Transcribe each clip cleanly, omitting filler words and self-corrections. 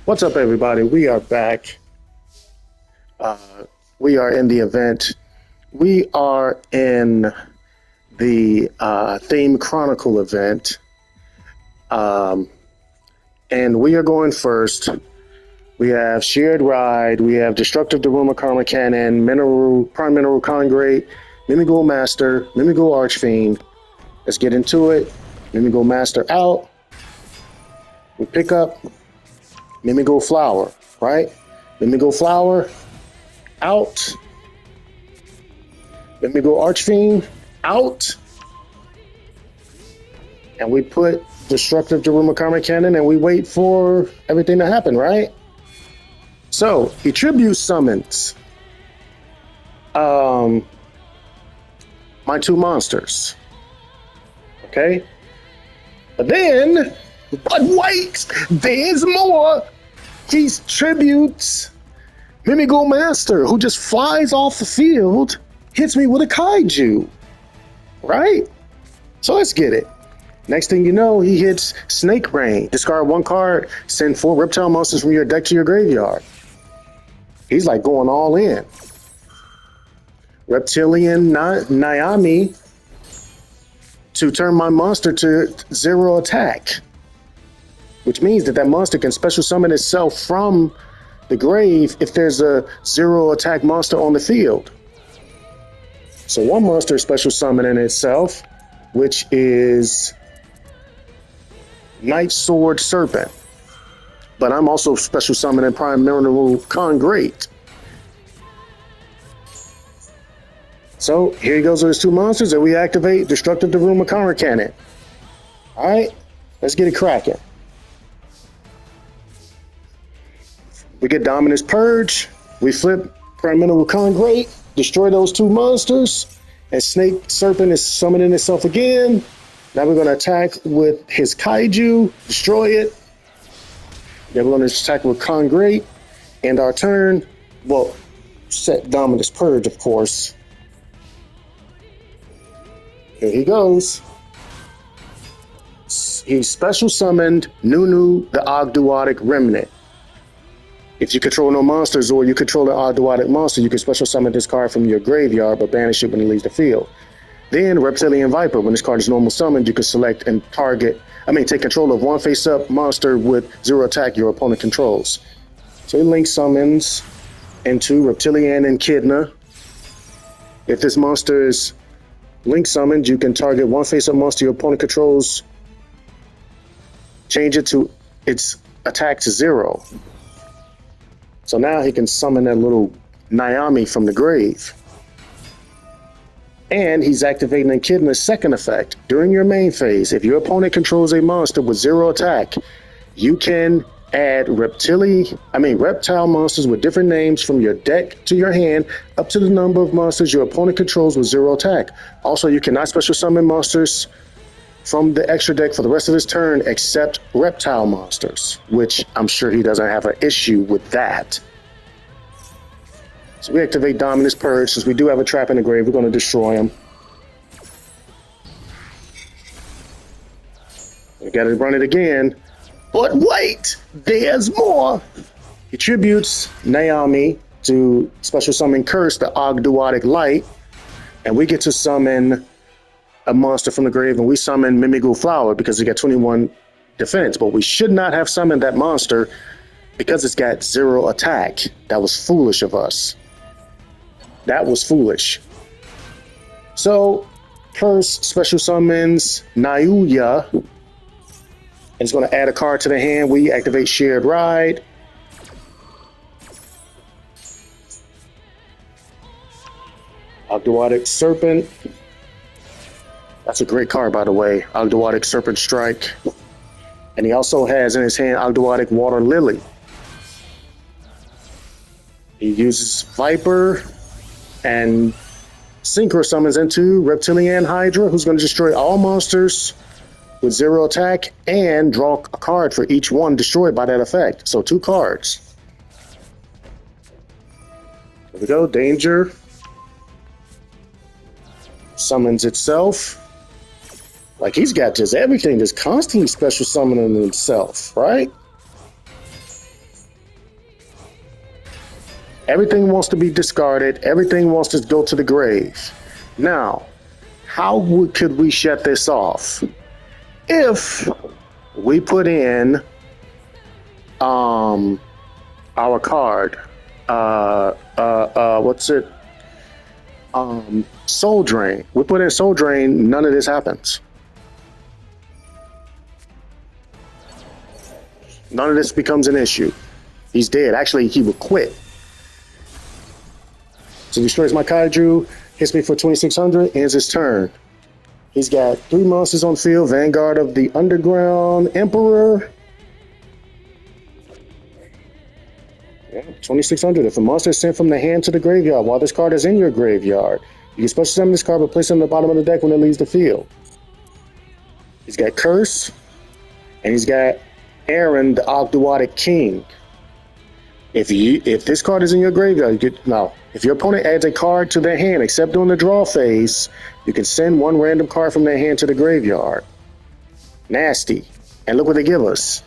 What's up, everybody? We are back. Uh, we are in the event. We are in the Theme Chronicle event. Um, and we are going first. We have Shared Ride. We have Destructive Daruma Karma Cannon, Prime Mineral Congrate, Mimigo Master, Mimigo Archfiend. Let's get into it. Mimigo Master out. We pick up Mimigo Flower, right? Mimigo Flower out. Mimigo Archfiend out. And we put Destructive Daruma Karma Cannon and we wait for everything to happen, right? So he tribute summons my two monsters. Okay? But wait, there's more. He tributes Mimigo Master, who just flies off the field, hits me with a kaiju. Right? So let's get it. Next thing you know, he hits Snake Rain. Discard one card, send 4 reptile monsters from your deck to your graveyard. He's like going all in. Reptilian Naomi to turn my monster to 0 attack, which means that monster can special summon itself from the grave if there's a 0 attack monster on the field. So one monster is special summoning itself, which is Night Sword Serpent. But I'm also special summoning Prime Mineral Congrate. So here he goes with his 2 monsters, and we activate Destructive Daruma Karma Cannon. Alright, let's get it cracking. We get Dominus Purge, we flip Prime Mineral Congrate, destroy those 2 monsters, and Snake Serpent is summoning itself again. Now we're going to attack with his Kaiju, destroy it. Then we're going to attack with Congrate, end our turn. Well, set Dominus Purge, of course. Here he goes. He special summoned Nunu, the Ogduadic Remnant. If you control no monsters or you control an Ogduadic monster, you can special summon this card from your graveyard but banish it when he leaves the field. Then Reptilian Viper, when this card is normal summoned, you can select and take control of one face-up monster with 0 attack your opponent controls. So he link summons into Reptilian and Echidna. If this monster is link summoned, you can target one face-up monster your opponent controls, change it to its attack to 0. So now he can summon that little Naomi from the grave. And he's activating Echidna's second effect. During your main phase, if your opponent controls a monster with 0 attack, you can add reptile monsters with different names from your deck to your hand up to the number of monsters your opponent controls with 0 attack. Also, you cannot special summon monsters from the extra deck for the rest of his turn except reptile monsters, which I'm sure he doesn't have an issue with that. So we activate Dominus Purge. Since we do have a trap in the grave, we're going to destroy him. We got to run it again. But wait, there's more. He tributes Naomi to special summon Curse, the Ogduadic Light, and we get to summon a monster from the grave, and we summon Mimigo Flower because it got 21 defense, but we should not have summoned that monster because it's got 0 attack. That was foolish of us. That was foolish. So, Curse special summons Nayuya, and it's going to add a card to the hand. We activate Shared Ride. Ogduadic Serpent. That's a great card, by the way. Ogduadic Serpent Strike. And he also has in his hand Ogduadic Water Lily. He uses Viper and Synchro summons into Reptilian Hydra, who's going to destroy all monsters with 0 attack and draw a card for each one destroyed by that effect. So 2 cards. There we go. Danger. Summons itself. Like, he's got just everything, just constantly special summoning himself, right? Everything wants to be discarded. Everything wants to go to the grave. Now, could we shut this off? If we put in our card, what's it? Soul Drain. We put in Soul Drain, none of this happens. None of this becomes an issue. He's dead. Actually, he would quit. So destroys my Kaiju, hits me for 2,600, ends his turn. He's got 3 monsters on field, Vanguard of the Underground Emperor. Yeah, 2,600. If a monster is sent from the hand to the graveyard while this card is in your graveyard, you can special summon this card but place it on the bottom of the deck when it leaves the field. He's got Curse, and he's got Aaron, the Ogdoadic King. If this card is in your graveyard, if your opponent adds a card to their hand, except during the draw phase, you can send 1 random card from their hand to the graveyard. Nasty. And look what they give us.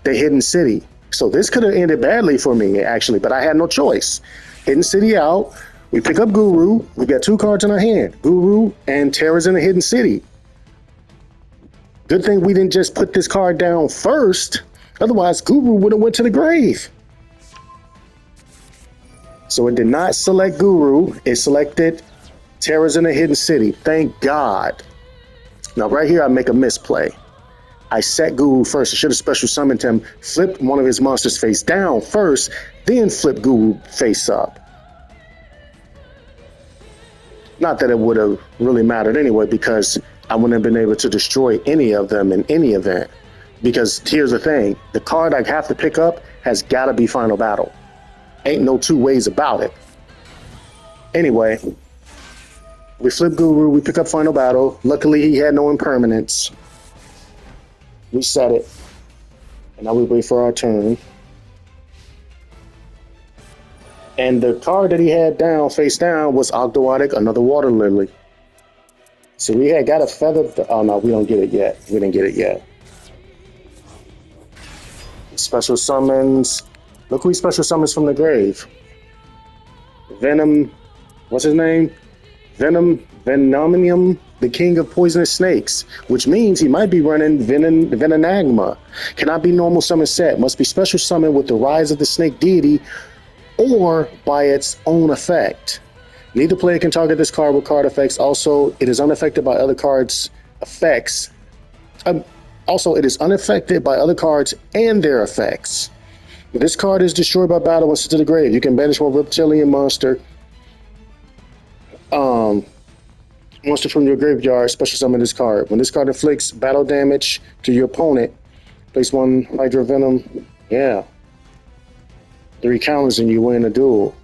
The Hidden City. So this could have ended badly for me, actually, but I had no choice. Hidden City out. We pick up Guru. We got 2 cards in our hand. Guru and Terrors in the Hidden City. Good thing we didn't just put this card down first. Otherwise, Guru would have went to the grave. So it did not select Guru. It selected Terrors in the Hidden City. Thank God. Now, right here, I make a misplay. I set Guru first. I should have special summoned him, flipped one of his monsters face down first, then flip Guru face up. Not that it would have really mattered anyway, because I wouldn't have been able to destroy any of them in any event. Because here's the thing, the card I have to pick up has got to be Final Battle. Ain't no 2 ways about it. Anyway, we flip Guru, we pick up Final Battle. Luckily, he had no impermanence. We set it. And now we wait for our turn. And the card that he had down, face down, was Ogdoadic, another Water Lily. So we had got a feather. Oh no, we don't get it yet. We didn't get it yet. Special summons. Look who he special summons from the grave. Venom. What's his name? Venomium, the king of poisonous snakes, which means he might be running Venonagma. Cannot be normal summon set. Must be special summon with the rise of the snake deity or by its own effect. Neither player can target this card with card effects. Also, it is unaffected by other cards' effects. Also, it is unaffected by other cards and their effects. If this card is destroyed by battle once it's to the grave, you can banish one reptilian monster from your graveyard, special summon this card. When this card inflicts battle damage to your opponent, place 1 Hydra Venom. Yeah. 3 counters and you win a duel.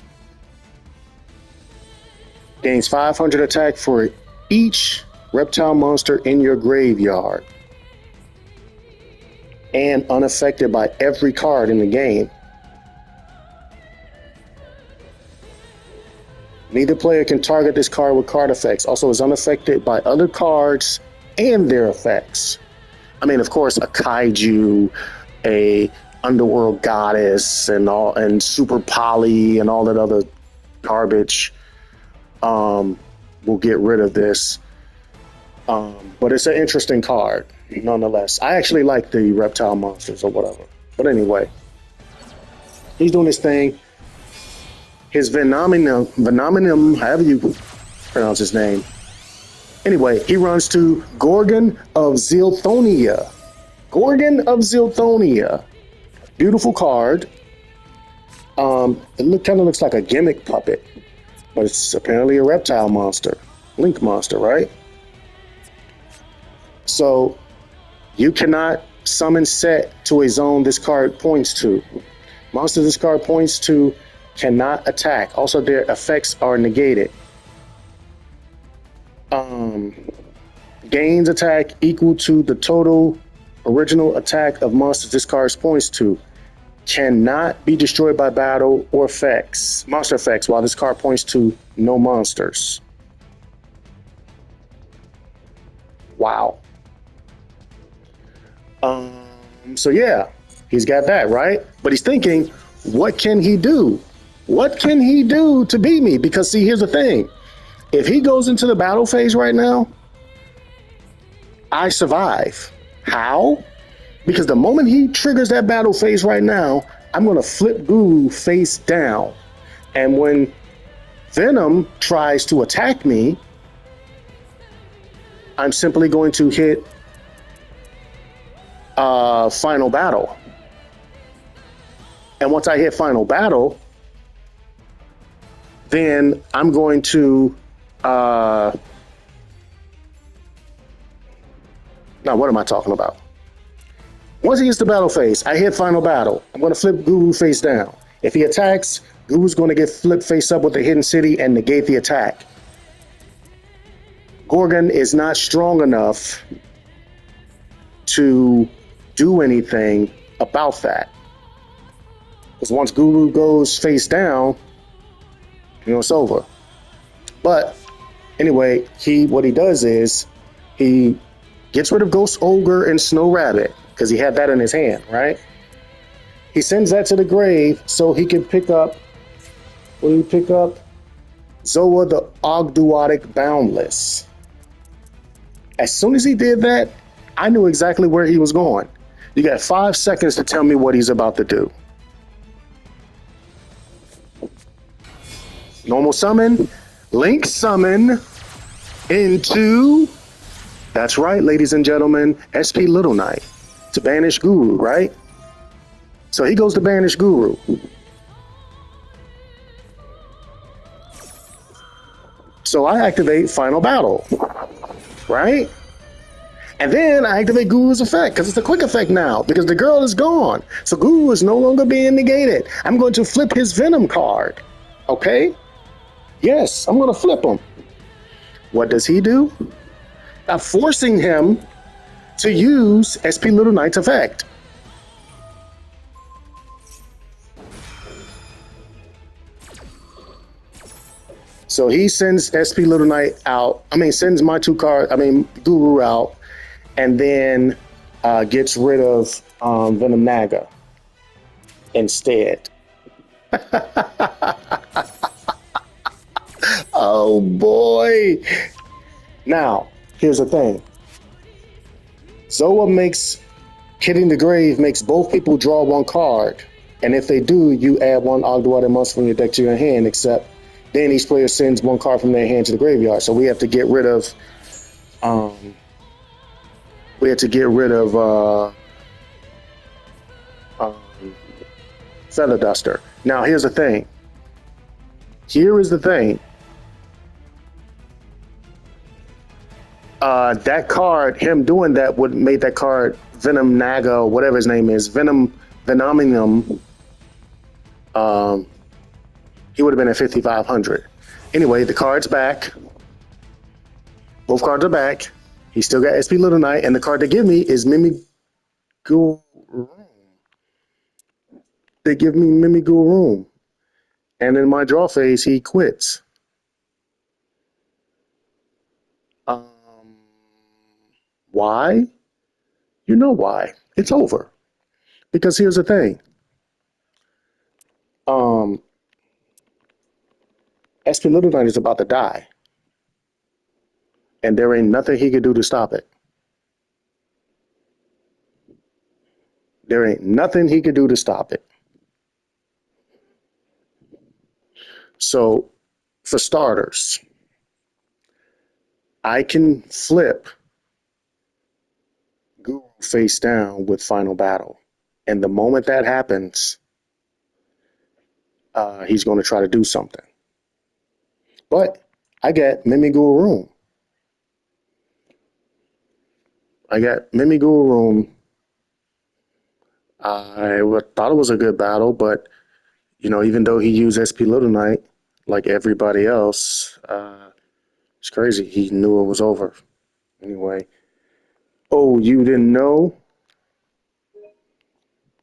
Gains 500 attack for each reptile monster in your graveyard. And unaffected by every card in the game. Neither player can target this card with card effects. Also is unaffected by other cards and their effects. I mean, of course, a kaiju, a underworld goddess, and super poly and all that other garbage will get rid of this. But it's an interesting card, nonetheless. I actually like the reptile monsters or whatever. But anyway, he's doing his thing. His Venomium, however you pronounce his name. Anyway, he runs to Gorgon of Zilthonia. Gorgon of Zilthonia. Beautiful card. It kind of looks like a gimmick puppet, but it's apparently a reptile monster. Link monster, right? So you cannot summon set to a zone this card points to. Monsters this card points to cannot attack. Also, their effects are negated. Gains attack equal to the total original attack of monsters this card points to. Cannot be destroyed by battle or effects. Monster effects while this card points to no monsters. Wow. So yeah, he's got that, right? But he's thinking, what can he do? What can he do to beat me? Because see, here's the thing. If he goes into the battle phase right now, I survive. How? Because the moment he triggers that battle phase right now, I'm going to flip Guru face down. And when Venom tries to attack me, I'm simply going to hit Final Battle. And once I hit Final Battle, then I'm going to now what am I talking about? Once he gets to battle phase, I hit Final Battle. I'm going to flip Guru face down. If he attacks, Guru's going to get flipped face up with the Hidden City and negate the attack. Gorgon is not strong enough to do anything about that. Because once Guru goes face down, it's over. But anyway, what he does is he gets rid of Ghost Ogre and Snow Rabbit because he had that in his hand, right? He sends that to the grave so he can pick up. What do you pick up? Zoa the Ogduotic Boundless. As soon as he did that, I knew exactly where he was going. You got 5 seconds to tell me what he's about to do. Normal summon, Link summon into, that's right, ladies and gentlemen, SP Little Knight to banish Guru, right? So he goes to banish Guru. So I activate Final Battle, right? And then I activate Guru's effect because it's a quick effect now because the girl is gone. So Guru is no longer being negated. I'm going to flip his Venom card, okay? Yes, I'm going to flip him. What does he do? I'm forcing him to use SP Little Knight's effect. So he sends SP Little Knight out. Sends my 2 cards, Guru out, and then gets rid of Venom Naga instead. Oh boy. Now, here's the thing. Zoa makes hitting the grave makes both people draw 1 card. And if they do, you add 1 Ogduotic monster from your deck to your hand, except then each player sends 1 card from their hand to the graveyard. So we have to get rid of Feather Duster. Now here's the thing. Here is the thing. That card, him doing that would make that card Venom Naga, or whatever his name is, Venomium. He would have been at 5,500. Anyway, the card's back. Both cards are back. He still got SP Little Knight, and the card they give me is Mimiguru. They give me Mimiguru. And in my draw phase, he quits. Why? You know why. It's over. Because here's the thing. SP Little Knight is about to die. And there ain't nothing he could do to stop it. There ain't nothing he could do to stop it. So, for starters, I can flip Guru face down with Final Battle. And the moment that happens, he's going to try to do something. But I got Mimiguru. I thought it was a good battle, but even though he used SP Little Knight like everybody else, it's crazy. He knew it was over. Anyway. Oh, you didn't know?